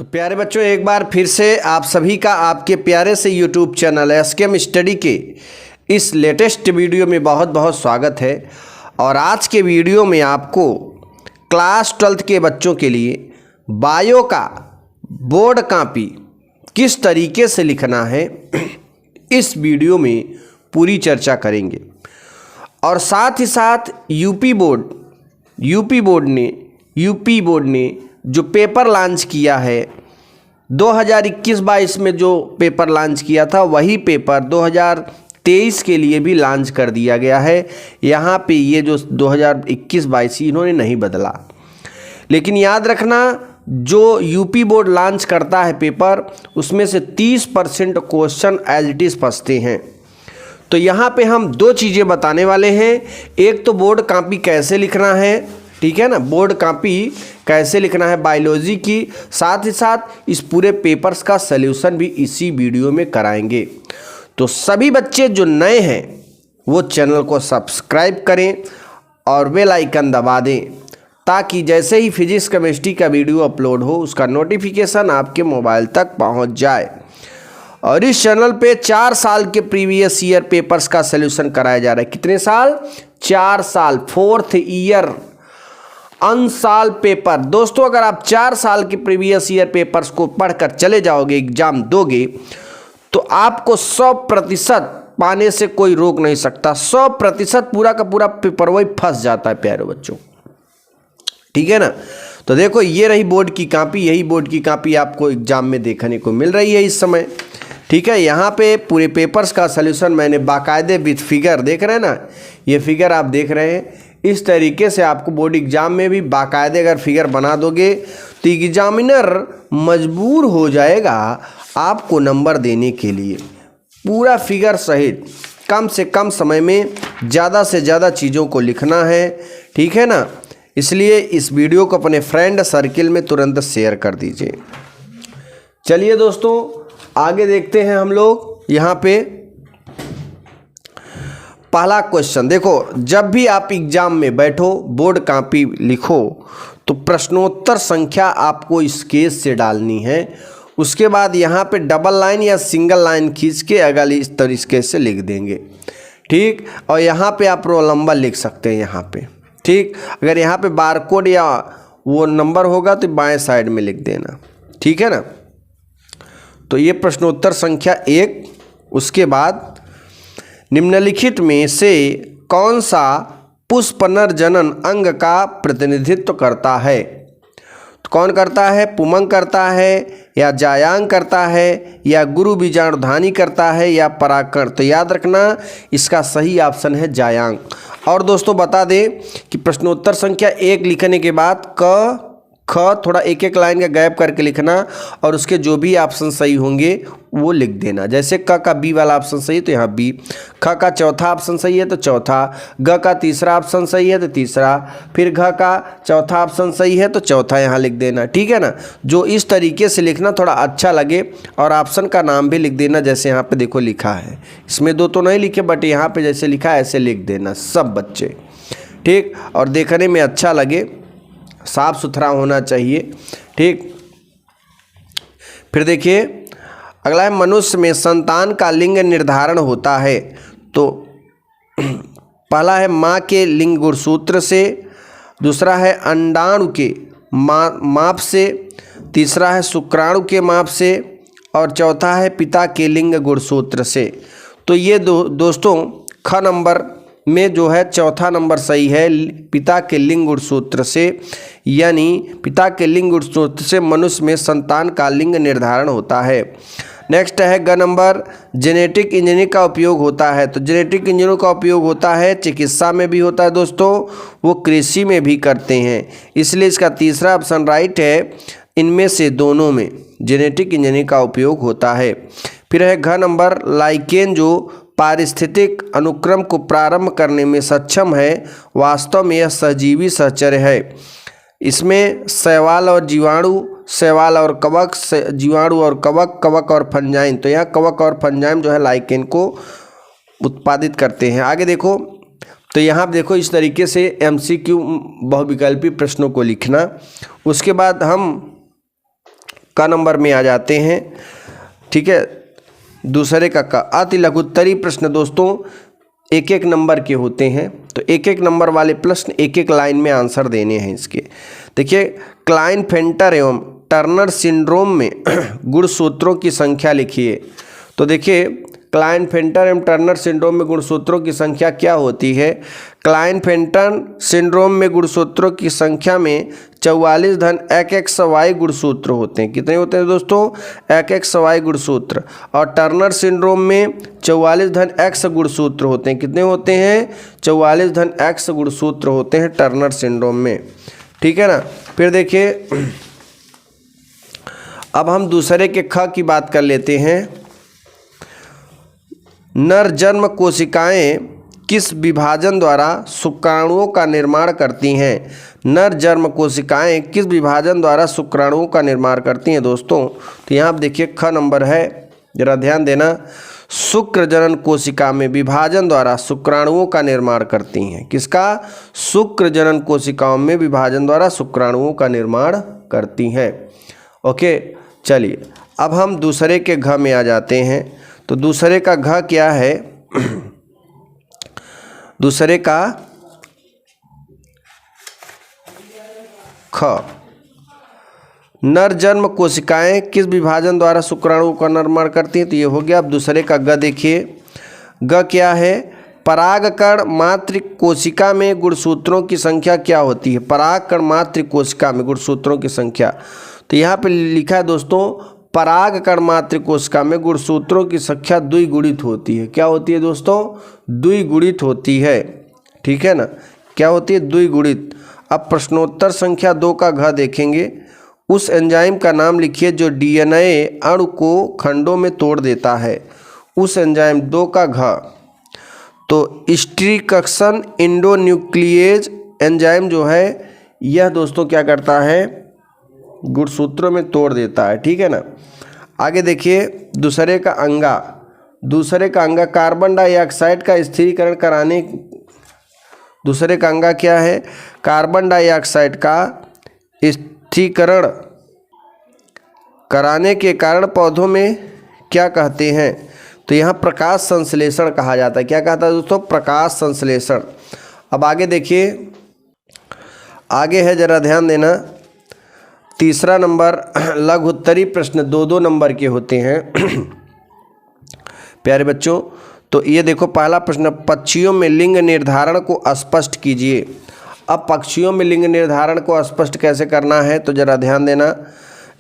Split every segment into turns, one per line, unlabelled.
तो प्यारे बच्चों, एक बार फिर से आप सभी का आपके प्यारे से YouTube चैनल एसकेएम स्टडी के इस लेटेस्ट वीडियो में बहुत बहुत स्वागत है। और आज के वीडियो में आपको क्लास 12th के बच्चों के लिए बायो का बोर्ड कॉपी किस तरीके से लिखना है इस वीडियो में पूरी चर्चा करेंगे। और साथ ही साथ यूपी बोर्ड ने जो पेपर लॉन्च किया है 2021-22 में, जो पेपर लॉन्च किया था वही पेपर 2023 के लिए भी लॉन्च कर दिया गया है। यहाँ पे ये जो 2021-22 इन्होंने नहीं बदला, लेकिन याद रखना जो यूपी बोर्ड लॉन्च करता है पेपर उसमें से 30% क्वेश्चन एज इट इज़ फंसते हैं। तो यहाँ पे हम दो चीज़ें बताने वाले हैं। एक तो बोर्ड कॉपी कैसे लिखना है, ठीक है ना, बोर्ड कॉपी कैसे लिखना है बायोलॉजी की, साथ ही साथ इस पूरे पेपर्स का सल्यूशन भी इसी वीडियो में कराएंगे। तो सभी बच्चे जो नए हैं वो चैनल को सब्सक्राइब करें और बेल आइकन दबा दें, ताकि जैसे ही फिजिक्स केमिस्ट्री का वीडियो अपलोड हो उसका नोटिफिकेशन आपके मोबाइल तक पहुंच जाए। और इस चैनल पे 4 साल के प्रीवियस ईयर पेपर्स का सल्यूशन कराया जा रहा है। कितने साल? 4 साल, 4th ईयर अनसाल पेपर। दोस्तों, अगर आप 4 साल के प्रीवियस ईयर पेपर्स को पढ़कर चले जाओगे, एग्जाम दोगे, तो आपको 100% पाने से कोई रोक नहीं सकता। 100% पूरा का पूरा पेपर वही फंस जाता है प्यारे बच्चों, ठीक है ना। तो देखो, ये रही बोर्ड की कॉपी, यही बोर्ड की कॉपी आपको एग्जाम में देखने को मिल रही है इस समय, ठीक है। यहाँ पे पूरे पेपर्स का सल्यूशन मैंने बाकायदे विथ फिगर, देख रहे हैं ना, ये फिगर आप देख रहे हैं। इस तरीके से आपको बोर्ड एग्जाम में भी बाकायदे अगर फिगर बना दोगे तो एग्जामिनर मजबूर हो जाएगा आपको नंबर देने के लिए। पूरा फिगर सहित कम से कम समय में ज़्यादा से ज़्यादा चीज़ों को लिखना है, ठीक है ना। इसलिए इस वीडियो को अपने फ्रेंड सर्किल में तुरंत शेयर कर दीजिए। चलिए दोस्तों, आगे देखते हैं हम लोग। यहाँ पे पहला क्वेश्चन देखो, जब भी आप एग्जाम में बैठो बोर्ड कॉपी लिखो तो प्रश्नोत्तर संख्या आपको स्केच से डालनी है। उसके बाद यहाँ पे डबल लाइन या सिंगल लाइन खींच के अगली इस तरीके से लिख देंगे, ठीक। और यहाँ पे आप रोल नंबर लिख सकते हैं यहाँ पे, ठीक। अगर यहाँ पे बारकोड या वो नंबर होगा तो बाएं साइड में लिख देना, ठीक है ना। तो ये प्रश्नोत्तर संख्या 1। उसके बाद निम्नलिखित में से कौन सा पुष्पनरजनन अंग का प्रतिनिधित्व करता है? तो कौन करता है? पुमंग करता है, या जायांग करता है, या गुरु बीजाणुधानी करता है, या परागकण? तो याद रखना इसका सही ऑप्शन है जायांग। और दोस्तों बता दें कि प्रश्नोत्तर संख्या 1 लिखने के बाद क ख थोड़ा एक एक लाइन का गैप करके लिखना, और उसके जो भी ऑप्शन सही होंगे वो लिख देना। जैसे क का बी वाला ऑप्शन सही है तो यहाँ बी, ख का चौथा ऑप्शन सही है तो चौथा, ग का तीसरा ऑप्शन सही है तो तीसरा, फिर घ का चौथा ऑप्शन सही है तो चौथा यहाँ लिख देना, ठीक है ना। जो इस तरीके से लिखना थोड़ा अच्छा लगे, और ऑप्शन का नाम भी लिख देना। जैसे यहाँ पे देखो लिखा है, इसमें 2 तो नहीं लिखे, बट यहाँ पे जैसे लिखा है ऐसे लिख देना सब बच्चे, ठीक। और देखने में अच्छा लगे, साफ सुथरा होना चाहिए, ठीक। फिर देखिए अगला है, मनुष्य में संतान का लिंग निर्धारण होता है। तो पहला है माँ के लिंग गुणसूत्र से, दूसरा है अंडाणु के माप से, तीसरा है शुक्राणु के माप से, और चौथा है पिता के लिंग गुणसूत्र से। तो ये दोस्तों ख नंबर में जो है चौथा नंबर सही है, पिता के लिंग गुणसूत्र से, यानी पिता के लिंग गुणसूत्र से मनुष्य में संतान का लिंग निर्धारण होता है। नेक्स्ट है ग नंबर, जेनेटिक इंजीनियरिंग का उपयोग होता है। तो जेनेटिक इंजीनियरिंग का उपयोग होता है, चिकित्सा में भी होता है दोस्तों, वो कृषि में भी करते हैं, इसलिए इसका तीसरा ऑप्शन राइट है। इनमें से दोनों में जेनेटिक इंजीनियरिंग का उपयोग होता है। फिर है घ नंबर, लाइकेन जो पारिस्थितिक अनुक्रम को प्रारंभ करने में सक्षम है, वास्तव में यह सजीवी सहचर्य है। इसमें शैवाल और जीवाणु, शैवाल और कवक, जीवाणु और कवक, कवक और फंजाइम। तो यहाँ कवक और फंजाइम जो है लाइकेन को उत्पादित करते हैं। आगे देखो, तो यहाँ देखो इस तरीके से MCQ बहुविकल्पी प्रश्नों को लिखना। उसके बाद हम क नंबर में आ जाते हैं। ठीक है, दूसरे का क। अति लघुत्तरी प्रश्न दोस्तों एक एक नंबर के होते हैं, तो एक एक नंबर वाले प्रश्न एक एक लाइन में आंसर देने हैं इसके। देखिए, क्लाइनफेल्टर एवं टर्नर सिंड्रोम में गुणसूत्रों की संख्या लिखिए। तो देखिए, क्लाइनफेल्टर एवं टर्नर सिंड्रोम में गुणसूत्रों की संख्या क्या होती है? क्लाइनफेल्टर सिंड्रोम में गुणसूत्रों की संख्या में 44 धन XXY गुणसूत्र होते हैं। कितने होते हैं दोस्तों? XXY गुणसूत्र। और टर्नर सिंड्रोम में 44 धन X गुणसूत्र होते हैं। कितने होते हैं? 44 धन X गुणसूत्र होते हैं टर्नर सिंड्रोम में। ठीक है ना। फिर देखिए, अब हम दूसरे के ख की बात कर लेते हैं। नर जन्म कोशिकाएं किस विभाजन द्वारा शुक्राणुओं का निर्माण करती हैं? नर जन्म कोशिकाएं किस विभाजन द्वारा शुक्राणुओं का निर्माण करती हैं दोस्तों? तो यहाँ आप देखिए ख नंबर है, जरा ध्यान देना। शुक्र जनन कोशिका में विभाजन द्वारा शुक्राणुओं का निर्माण करती हैं। किसका? शुक्र जनन कोशिकाओं में विभाजन द्वारा शुक्राणुओं का निर्माण करती हैं। ओके, चलिए अब हम दूसरे के घ में आ जाते हैं। तो दूसरे का घ क्या है? दूसरे का ख। नर जन्म कोशिकाएं किस विभाजन द्वारा शुक्राणु का निर्माण करती हैं? तो ये हो गया। अब दूसरे का ग देखिए, ग क्या है? परागकण मातृ कोशिका में गुणसूत्रों की संख्या क्या होती है? परागकण मातृ कोशिका में गुणसूत्रों की संख्या। तो यहाँ पे लिखा है दोस्तों, परागकण मातृ कोशिका में गुणसूत्रों की संख्या द्विगुणित होती है। क्या होती है दोस्तों? द्विगुणित होती है। ठीक है ना, क्या होती है? द्विगुणित। अब प्रश्नोत्तर संख्या 2 का घ देखेंगे। उस एंजाइम का नाम लिखिए जो डीएनए अणु को खंडों में तोड़ देता है। उस एंजाइम 2 का घ। तो स्ट्रिक्शन इंडोन्यूक्लिएज एंजाइम जो है यह दोस्तों क्या करता है? गुणसूत्रों में तोड़ देता है। ठीक है ना। आगे देखिए, दूसरे का अंगा। दूसरे का अंगा कार्बन डाइऑक्साइड का स्थिरीकरण कराने। दूसरे का अंगा क्या है? कार्बन डाइऑक्साइड का स्थिरीकरण कराने के कारण पौधों में क्या कहते हैं? तो यहाँ प्रकाश संश्लेषण कहा जाता है। क्या कहता है दोस्तों? प्रकाश संश्लेषण। अब आगे देखिए, आगे है, जरा ध्यान देना। तीसरा नंबर लघुत्तरी प्रश्न 2-2 नंबर के होते हैं प्यारे बच्चों। तो ये देखो, पहला प्रश्न, पक्षियों में लिंग निर्धारण को स्पष्ट कीजिए। अब पक्षियों में लिंग निर्धारण को स्पष्ट कैसे करना है? तो जरा ध्यान देना।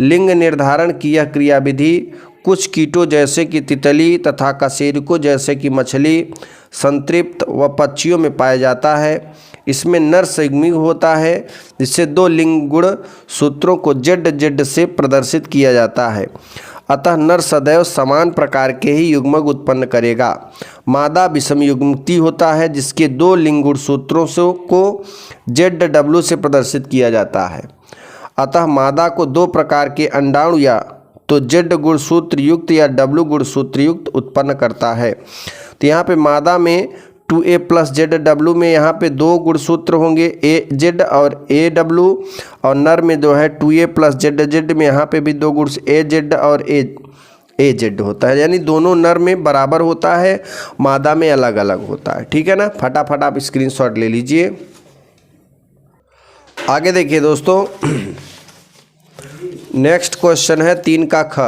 लिंग निर्धारण की यह क्रियाविधि कुछ कीटों जैसे कि तितली तथा कशेरुकों जैसे कि मछली, संतृप्त व पक्षियों में पाया जाता है। इसमें नर संयुग्मित होता है, जिससे 2 लिंग गुण सूत्रों को जेड से प्रदर्शित किया जाता है। अतः नर सदैव समान प्रकार के ही युग्मक उत्पन्न करेगा। मादा विषम युग्मती होता है, जिसके 2 लिंग गुण सूत्रों को ZW से प्रदर्शित किया जाता है। अतः मादा को 2 प्रकार के अंडाणु या तो Z गुणसूत्र युक्त या W गुणसूत्र युक्त उत्पन्न करता है। तो यहाँ पे मादा में 2A + ZW में यहाँ पे 2 गुणसूत्र होंगे, AZ और AW। और नर में जो है 2A + ZZ में यहाँ पे भी 2 गुण AZ और AZ होता है। यानी दोनों नर में बराबर होता है, मादा में अलग अलग होता है। ठीक है ना। फटाफट आप स्क्रीनशॉट ले लीजिए। आगे देखिए दोस्तों, नेक्स्ट क्वेश्चन है 3 का ख।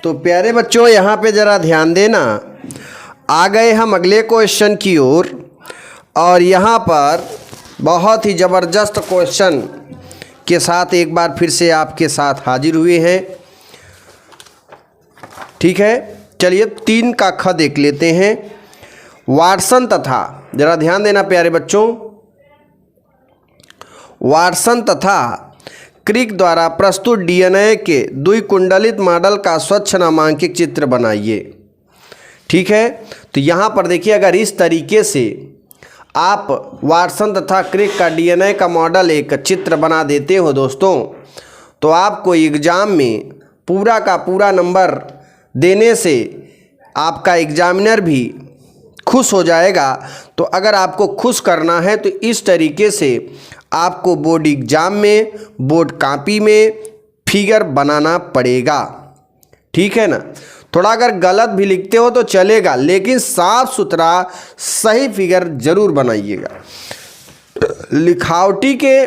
तो प्यारे बच्चों यहाँ पे जरा ध्यान देना। आ गए हम अगले क्वेश्चन की ओर, और यहाँ पर बहुत ही ज़बरदस्त क्वेश्चन के साथ एक बार फिर से आपके साथ हाजिर हुए हैं। ठीक है, चलिए 3 का ख देख लेते हैं। वाटसन तथा, जरा ध्यान देना प्यारे बच्चों, वाटसन तथा क्रिक द्वारा प्रस्तुत डीएनए के द्विकुंडलित मॉडल का स्वच्छ नामांकित चित्र बनाइए। ठीक है, तो यहाँ पर देखिए, अगर इस तरीके से आप वाटसन तथा क्रिक का डीएनए का मॉडल एक चित्र बना देते हो दोस्तों, तो आपको एग्ज़ाम में पूरा का पूरा नंबर देने से आपका एग्जामिनर भी खुश हो जाएगा। तो अगर आपको खुश करना है तो इस तरीके से आपको बोर्ड एग्ज़ाम में, बोर्ड कॉपी में फिगर बनाना पड़ेगा, ठीक है ना। थोड़ा अगर गलत भी लिखते हो तो चलेगा, लेकिन साफ सुथरा सही फिगर जरूर बनाइएगा। लिखावटी के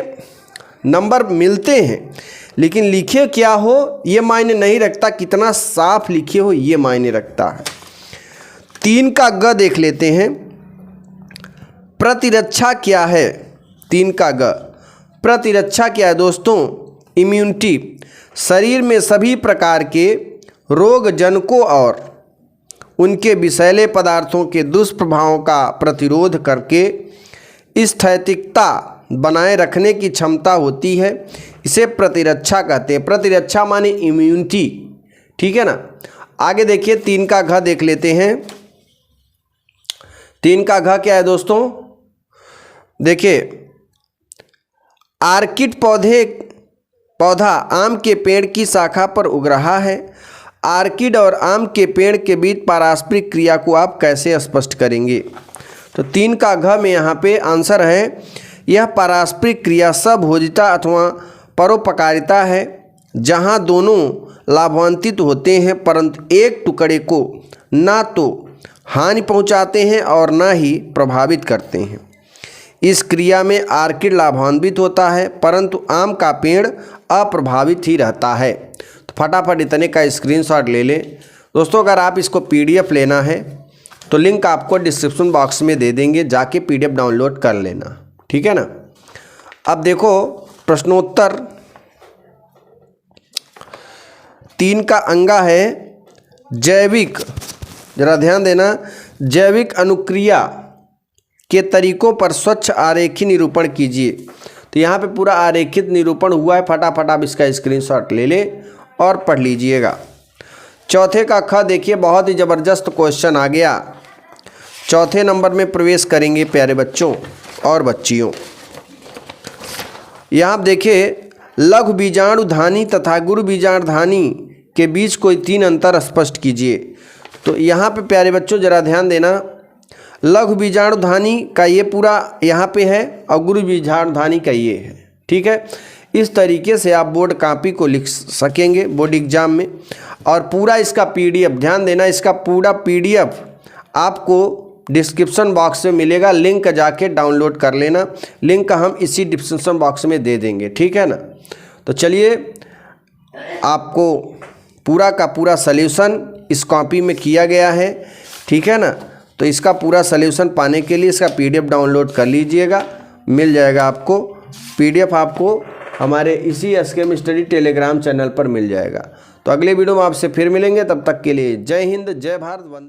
नंबर मिलते हैं, लेकिन लिखे क्या हो ये मायने नहीं रखता, कितना साफ लिखे हो ये मायने रखता है। 3 का ग देख लेते हैं। प्रतिरक्षा क्या है? 3 का ग प्रतिरक्षा क्या है दोस्तों? इम्यूनिटी। शरीर में सभी प्रकार के रोग जनकों और उनके विषैले पदार्थों के दुष्प्रभावों का प्रतिरोध करके स्थैतिकता बनाए रखने की क्षमता होती है, इसे प्रतिरक्षा कहते हैं। प्रतिरक्षा माने इम्यूनिटी, ठीक है ना। आगे देखिए 3 का घ देख लेते हैं। 3 का घ क्या है दोस्तों? देखिए, आर्किड पौधा आम के पेड़ की शाखा पर उग रहा है। आर्किड और आम के पेड़ के बीच पारस्परिक क्रिया को आप कैसे स्पष्ट करेंगे? तो 3 का घ में यहाँ पे आंसर है, यह पारस्परिक क्रिया सबभोजिता अथवा परोपकारिता है, जहाँ दोनों लाभान्वित होते हैं, परंतु एक टुकड़े को ना तो हानि पहुँचाते हैं और ना ही प्रभावित करते हैं। इस क्रिया में आर्किड लाभान्वित होता है, परंतु आम का पेड़ अप्रभावित ही रहता है। तो फटाफट इतने का स्क्रीनशॉट ले लें दोस्तों। अगर आप इसको PDF लेना है तो लिंक आपको डिस्क्रिप्शन बॉक्स में दे देंगे, जाके PDF डाउनलोड कर लेना, ठीक है ना। अब देखो प्रश्नोत्तर 3 का अंगा है जैविक, जरा ध्यान देना, जैविक अनुक्रिया के तरीकों पर स्वच्छ आरेखी निरूपण कीजिए। तो यहाँ पे पूरा आरेखित निरूपण हुआ है, फटाफट आप इसका स्क्रीनशॉट ले लें और पढ़ लीजिएगा। चौथे का ख देखिए, बहुत ही ज़बरदस्त क्वेश्चन आ गया। चौथे नंबर में प्रवेश करेंगे प्यारे बच्चों और बच्चियों। यहाँ आप देखिए, लघु बीजाणुधानी तथा गुरु बीजाणुधानी के बीच कोई 3 अंतर स्पष्ट कीजिए। तो यहाँ पे प्यारे बच्चों ज़रा ध्यान देना, लघु बीजाणुधानी का ये पूरा यहाँ पे है और गुरु बीजाणुधानी का ये है, ठीक है। इस तरीके से आप बोर्ड कॉपी को लिख सकेंगे बोर्ड एग्जाम में। और पूरा इसका PDF, ध्यान देना, इसका पूरा PDF आपको डिस्क्रिप्शन बॉक्स में मिलेगा, लिंक जाके डाउनलोड कर लेना। लिंक हम इसी डिस्क्रिप्शन बॉक्स में दे देंगे, ठीक है ना। तो चलिए, आपको पूरा का पूरा सल्यूशन इस कॉपी में किया गया है, ठीक है ना। तो इसका पूरा सल्यूशन पाने के लिए इसका PDF डाउनलोड कर लीजिएगा, मिल जाएगा आपको। PDF आपको हमारे इसी SKM स्टडी टेलीग्राम चैनल पर मिल जाएगा। तो अगले वीडियो में आपसे फिर मिलेंगे, तब तक के लिए जय हिंद, जय भारत, वंदे।